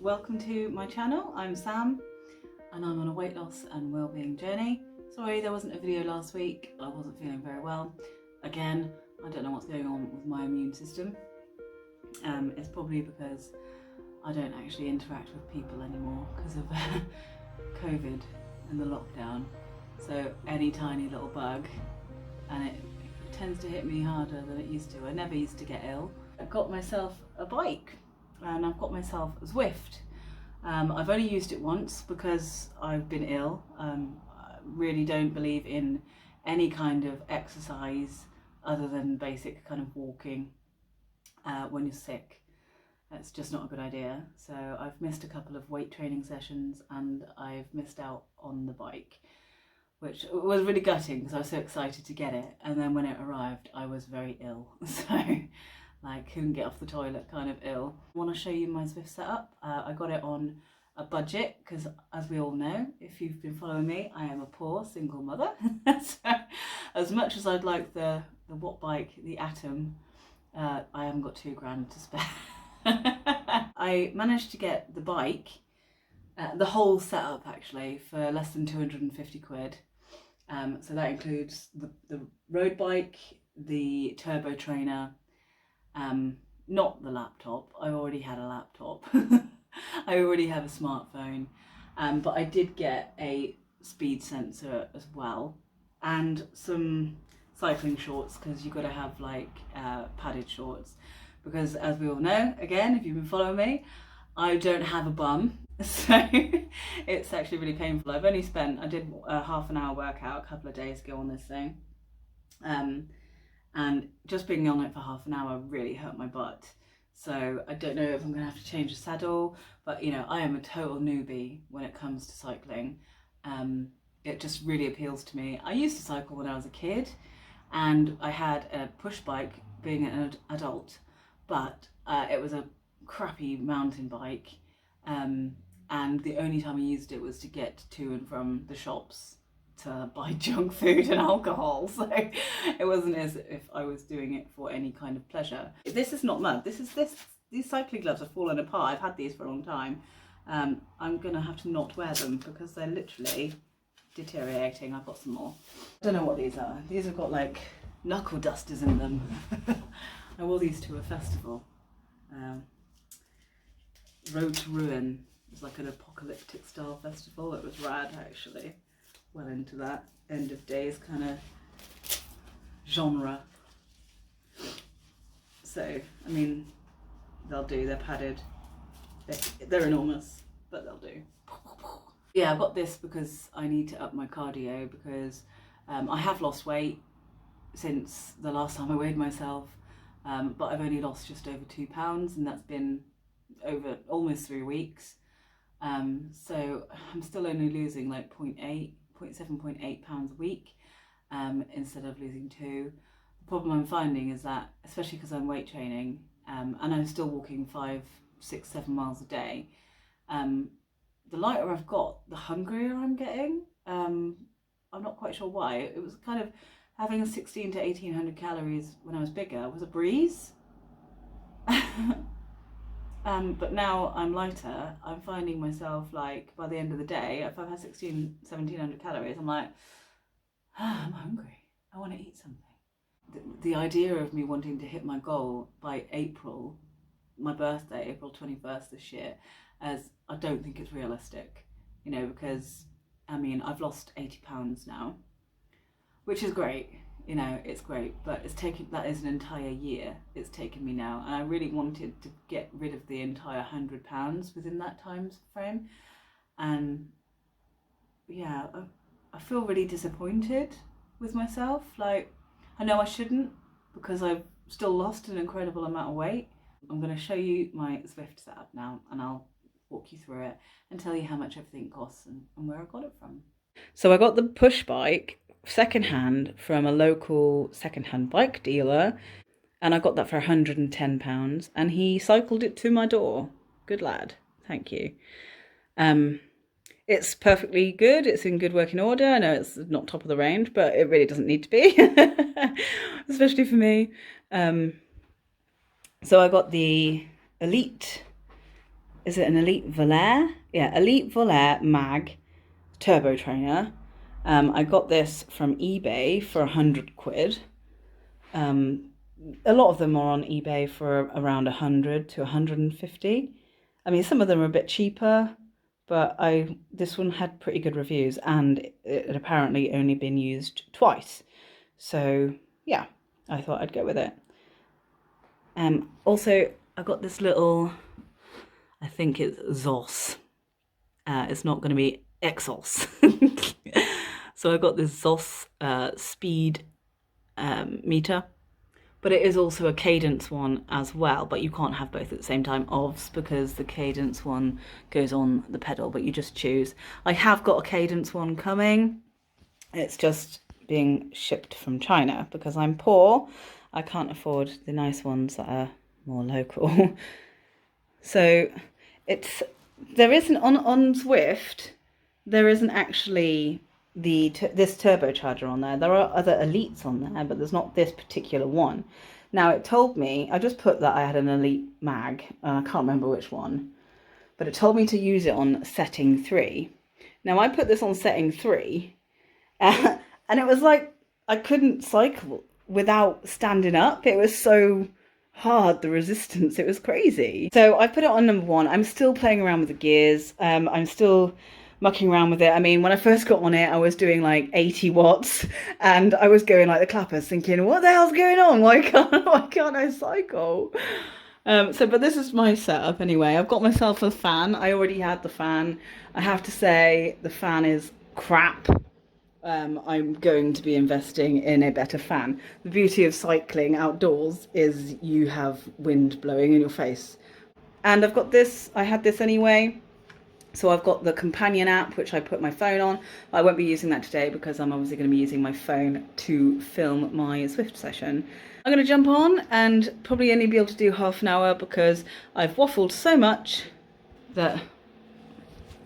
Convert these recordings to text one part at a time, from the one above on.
welcome to my channel. I'm Sam and I'm on a weight loss and wellbeing journey. Sorry there wasn't a video last week, I wasn't feeling very well. Again, I don't know what's going on with my immune system. It's probably because I don't actually interact with people anymore because of COVID and the lockdown. So any tiny little bug and it tends to hit me harder than it used to. I never used to get ill. I got myself a bike and I've got myself a Zwift. I've only used it once because I've been ill. I really don't believe in any kind of exercise other than basic kind of walking when you're sick. It's just not a good idea. So I've missed a couple of weight training sessions and I've missed out on the bike, which was really gutting because I was so excited to get it. And then when it arrived, I was very ill. So like couldn't get off the toilet, kind of ill. I want to show you my Zwift setup. I got it on a budget because, as we all know, if you've been following me, I am a poor single mother. So as much as I'd like the what bike, the Atom, I haven't got £2 to spare. I managed to get the bike, the whole setup actually, for less than 250 quid. So that includes the road bike, the turbo trainer, not the laptop. I already had a laptop. I already have a smartphone, but I did get a speed sensor as well and some cycling shorts because you've got to have like padded shorts because, as we all know, again, if you've been following me, I don't have a bum, so it's actually really painful. I did a half an hour workout a couple of days ago on this thing, and just being on it for half an hour really hurt my butt. So I don't know if I'm gonna have to change the saddle, but you know, I am a total newbie when it comes to cycling. It just really appeals to me. I used to cycle when I was a kid and I had a push bike being an adult, but it was a crappy mountain bike, and the only time I used it was to get to and from the shops to buy junk food and alcohol, so it wasn't as if I was doing it for any kind of pleasure. This is not mud, these cycling gloves are falling apart. I've had these for a long time. I'm gonna have to not wear them because they're literally deteriorating. I've got some more. I don't know what these are. These have got like knuckle dusters in them. I wore these to a festival. Road to Ruin. It was like an apocalyptic style festival. It was rad actually. Well into that end of days kind of genre. So, I mean, they'll do. They're padded. They're enormous, but they'll do. Yeah, I got this because I need to up my cardio because I have lost weight since the last time I weighed myself, but I've only lost just over £2 and that's been over almost 3 weeks. So I'm still only losing like 0.8 pounds a week instead of losing 2. The problem I'm finding is that, especially because I'm weight training and I'm still walking 5, 6, 7 miles a day, the lighter I've got, the hungrier I'm getting. I'm not quite sure why. It was kind of having 1600 to 1800 calories when I was bigger was a breeze. But now I'm lighter, I'm finding myself like by the end of the day, if I've had 1700 calories, I'm like, I'm hungry, I want to eat something. The idea of me wanting to hit my goal by April, my birthday, April 21st this year, as I don't think it's realistic, you know, because I mean, I've lost 80 pounds now, which is great. You know, it's great, but that is an entire year it's taken me now, and I really wanted to get rid of the entire £100 within that time frame. And yeah, I feel really disappointed with myself. Like, I know I shouldn't because I've still lost an incredible amount of weight. I'm going to show you my Zwift setup now and I'll walk you through it and tell you how much everything costs and where I got it from. So I got the push bike secondhand from a local secondhand bike dealer and I got that for £110 and he cycled it to my door. Good lad, thank you. It's perfectly good, it's in good working order. I know it's not top of the range, but it really doesn't need to be, especially for me. So I got the Elite is it an Elite Volair? Yeah, Elite Volair Mag Turbo Trainer. I got this from eBay for 100 quid. A lot of them are on eBay for around 100 to 150. I mean, some of them are a bit cheaper, but this one had pretty good reviews, and it had apparently only been used twice. So yeah, I thought I'd go with it. Also, I got this little, I think it's ZOS. It's not going to be Exos. So I got this ZOS speed meter, but it is also a cadence one as well, but you can't have both at the same time, obvs, because the cadence one goes on the pedal, but you just choose. I have got a cadence one coming. It's just being shipped from China because I'm poor. I can't afford the nice ones that are more local. So there isn't on Zwift, there isn't actually this turbocharger on there. There are other Elites on there, but there's not this particular one. Now it told me, I just put that I had an Elite Mag, and I can't remember which one, but it told me to use it on setting 3. Now I put this on setting 3, and it was like I couldn't cycle without standing up. It was so hard, the resistance, it was crazy. So I put it on number 1. I'm still playing around with the gears. I'm still mucking around with it. I mean, when I first got on it, I was doing like 80 watts and I was going like the clappers, thinking, what the hell's going on? Why can't I cycle? But this is my setup anyway. I've got myself a fan. I already had the fan. I have to say the fan is crap. I'm going to be investing in a better fan. The beauty of cycling outdoors is you have wind blowing in your face. And I've got this, I had this anyway. So I've got the companion app, which I put my phone on. I won't be using that today because I'm obviously going to be using my phone to film my Zwift session. I'm going to jump on and probably only be able to do half an hour because I've waffled so much that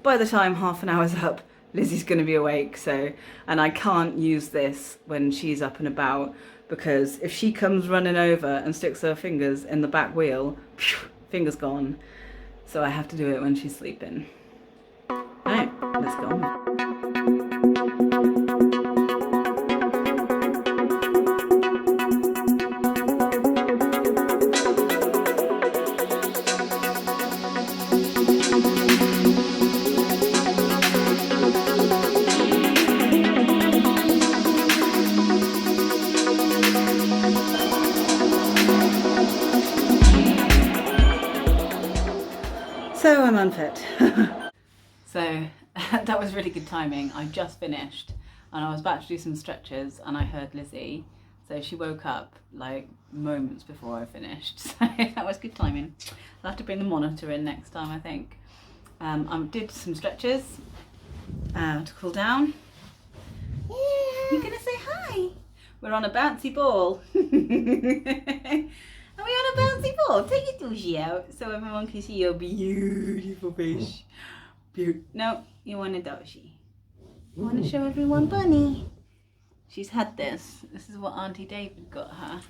by the time half an hour's up, Lizzie's going to be awake. And I can't use this when she's up and about because if she comes running over and sticks her fingers in the back wheel, fingers gone. So I have to do it when she's sleeping. Right, let's go. So I'm unfit. So that was really good timing. I just finished and I was about to do some stretches and I heard Lizzie. So she woke up like moments before I finished. So that was good timing. I'll have to bring the monitor in next time, I think. I did some stretches to cool down. Yeah. You're gonna say hi. We're on a bouncy ball. Are we on a bouncy ball? Take your douchey out so everyone can see your beautiful fish. No, you want a douchey. You want to show everyone Bunny? She's had this. This is what Auntie David got her.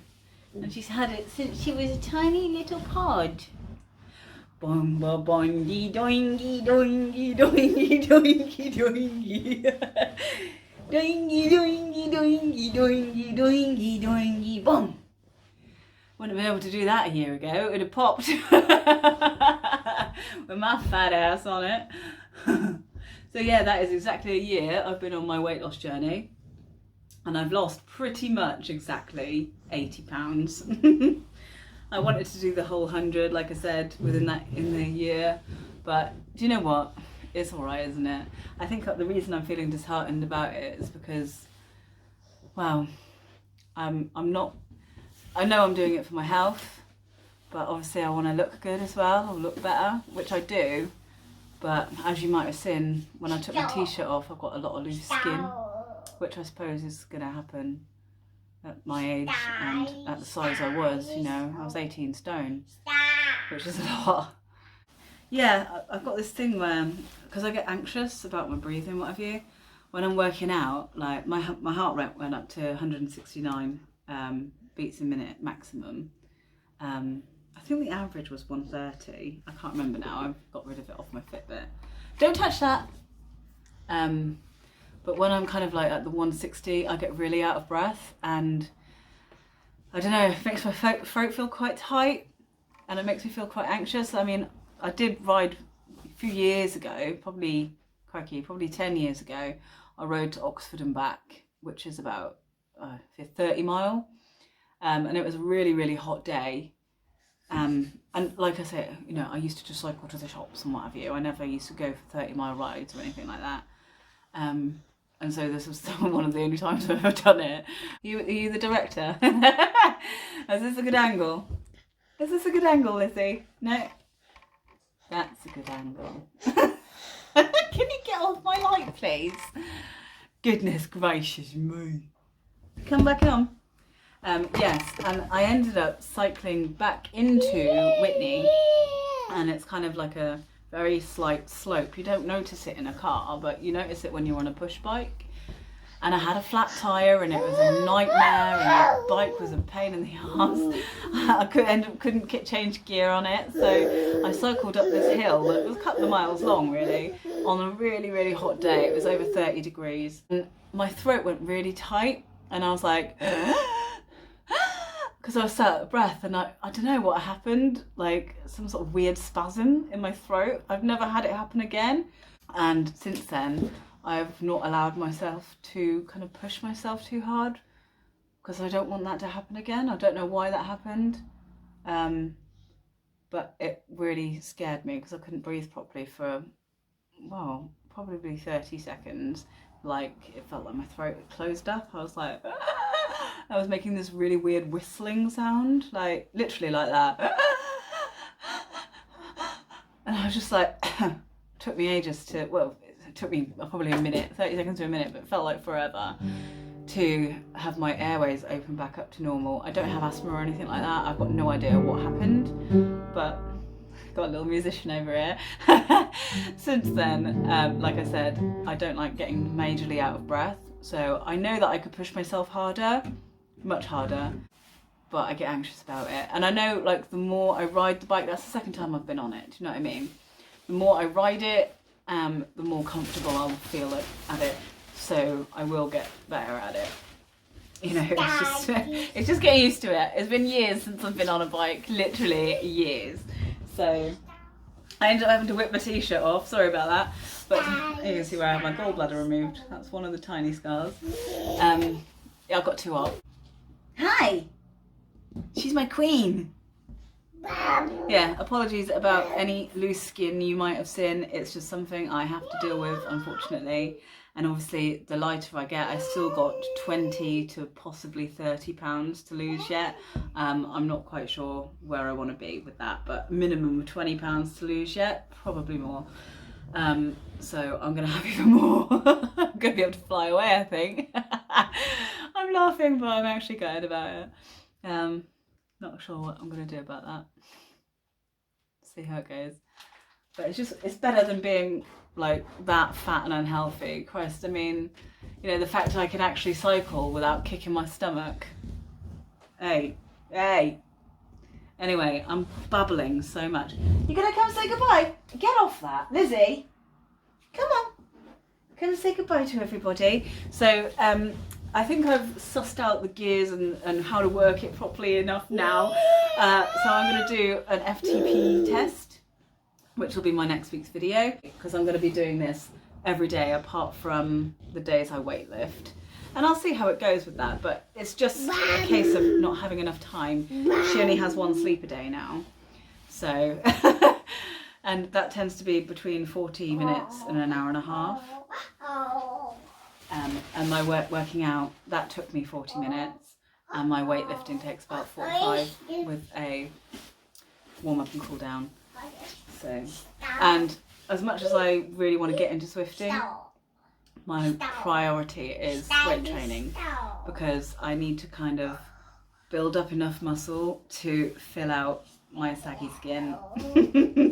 And she's had it since she was a tiny little pod. Bong ba bongy doingy doingy doingy doingy doingy. Doingy doingy doingy doingy doingy doingy bong. Wouldn't have been able to do that a year ago. It would have popped with my fat ass on it. So yeah, that is exactly a year I've been on my weight loss journey, and I've lost pretty much exactly 80 pounds. I wanted to do the whole 100, like I said, in the year, but do you know what? It's all right, isn't it? I think the reason I'm feeling disheartened about it is because, well, I'm not. I know I'm doing it for my health, but obviously I want to look good as well, or look better, which I do. But as you might have seen, when I took my t-shirt off, I've got a lot of loose skin, which I suppose is going to happen at my age and at the size I was, you know. I was 18 stone, which is a lot. Yeah, I've got this thing where, because I get anxious about my breathing, what have you, when I'm working out, like my heart rate went up to 169 beats a minute maximum. I think the average was 130. I can't remember now. I've got rid of it off my Fitbit. Don't touch that. But when I'm kind of like at the 160, I get really out of breath, and I don't know, it makes my throat feel quite tight, and it makes me feel quite anxious. I mean, I did ride a few years ago, probably 10 years ago. I rode to Oxford and back, which is about 30 mile. And it was a really, really hot day. And like I said, you know, I used to just cycle to the shops and what have you. I never used to go for 30-mile rides or anything like that. And so this was one of the only times I've ever done it. Are you the director? Is this a good angle? Is this a good angle, Lizzie? No? That's a good angle. Can you get off my light, please? Goodness gracious me. Come back on. Yes, and I ended up cycling back into Whitney, and it's kind of like a very slight slope. You don't notice it in a car, but you notice it when you're on a push bike. And I had a flat tyre, and it was a nightmare, and the bike was a pain in the arse. I couldn't change gear on it, so I cycled up this hill that was a couple of miles long, really, on a really, really hot day. It was over 30 degrees. And my throat went really tight, and I was like, because I was so out of breath, and I don't know what happened, like some sort of weird spasm in my throat. I've never had it happen again. And since then, I've not allowed myself to kind of push myself too hard, because I don't want that to happen again. I don't know why that happened, but it really scared me because I couldn't breathe properly for, well, probably 30 seconds. Like, it felt like my throat had closed up. I was like, I was making this really weird whistling sound, like literally like that. And I was just like, took me ages to, well, it took me probably a minute, 30 seconds to a minute, but it felt like forever to have my airways open back up to normal. I don't have asthma or anything like that. I've got no idea what happened, but got a little musician over here. Since then, like I said, I don't like getting majorly out of breath. So I know that I could push myself harder, much harder, but I get anxious about it. And I know, like, the more I ride the bike, that's the second time I've been on it, do you know what I mean? The more I ride it, the more comfortable I'll feel at it. So I will get better at it. You know, it's just getting used to it. It's been years since I've been on a bike, literally years. So I ended up having to whip my t-shirt off, sorry about that. But you can see where I have my gallbladder removed. That's one of the tiny scars. Yeah, I've got two up. Hi! She's my queen. Yeah, apologies about any loose skin you might have seen. It's just something I have to deal with, unfortunately. And obviously, the lighter I get, I still got 20 to possibly 30 pounds to lose yet. I'm not quite sure where I want to be with that, but minimum of 20 pounds to lose yet, probably more. So I'm going to have even more. I'm going to be able to fly away, I think. I'm laughing, but I'm actually gutted about it. Not sure what I'm going to do about that. See how it goes. But it's better than being like that fat and unhealthy. Christ, I mean, you know, the fact that I can actually cycle without kicking my stomach. Hey. Anyway, I'm babbling so much. You gonna come say goodbye? Get off that, Lizzie. Come on. Come say goodbye to everybody. So, I think I've sussed out the gears and how to work it properly enough now. So I'm going to do an FTP test, which will be my next week's video, because I'm going to be doing this every day apart from the days I weightlift. And I'll see how it goes with that, but it's just a case of not having enough time. She only has one sleep a day now. So, and that tends to be between 40 minutes and an hour and a half. And my working out, that took me 40 minutes, and my weightlifting takes about 45 with a warm up and cool down. So, and as much as I really want to get into Zwifting, my priority is weight training, because I need to kind of build up enough muscle to fill out my saggy skin.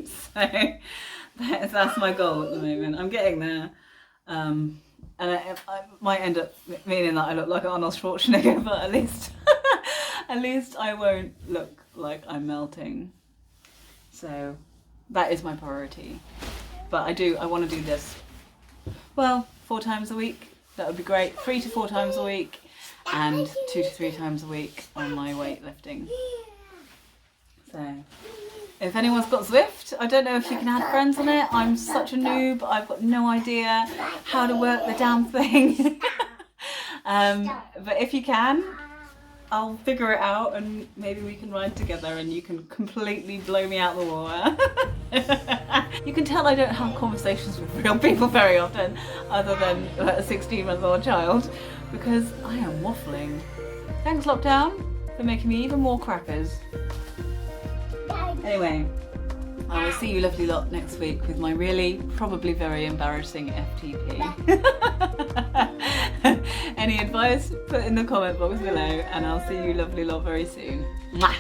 So that's my goal at the moment. I'm getting there. And I might end up meaning that I look like Arnold Schwarzenegger, but at least At least I won't look like I'm melting. So that is my priority. But I want to do this, well, 4 times a week. That would be great. 3 to 4 times a week and 2 to 3 times a week on my weightlifting. So if anyone's got Zwift, I don't know if you can add friends on it. I'm such a noob. I've got no idea how to work the damn thing. But if you can, I'll figure it out and maybe we can ride together and you can completely blow me out the water. You can tell I don't have conversations with real people very often, other than a 16-month-old child, because I am waffling. Thanks, lockdown, for making me even more crackers. Anyway, I will see you lovely lot next week with my really, probably very embarrassing FTP. Any advice, put in the comment box below, and I'll see you lovely lot very soon. Mwah!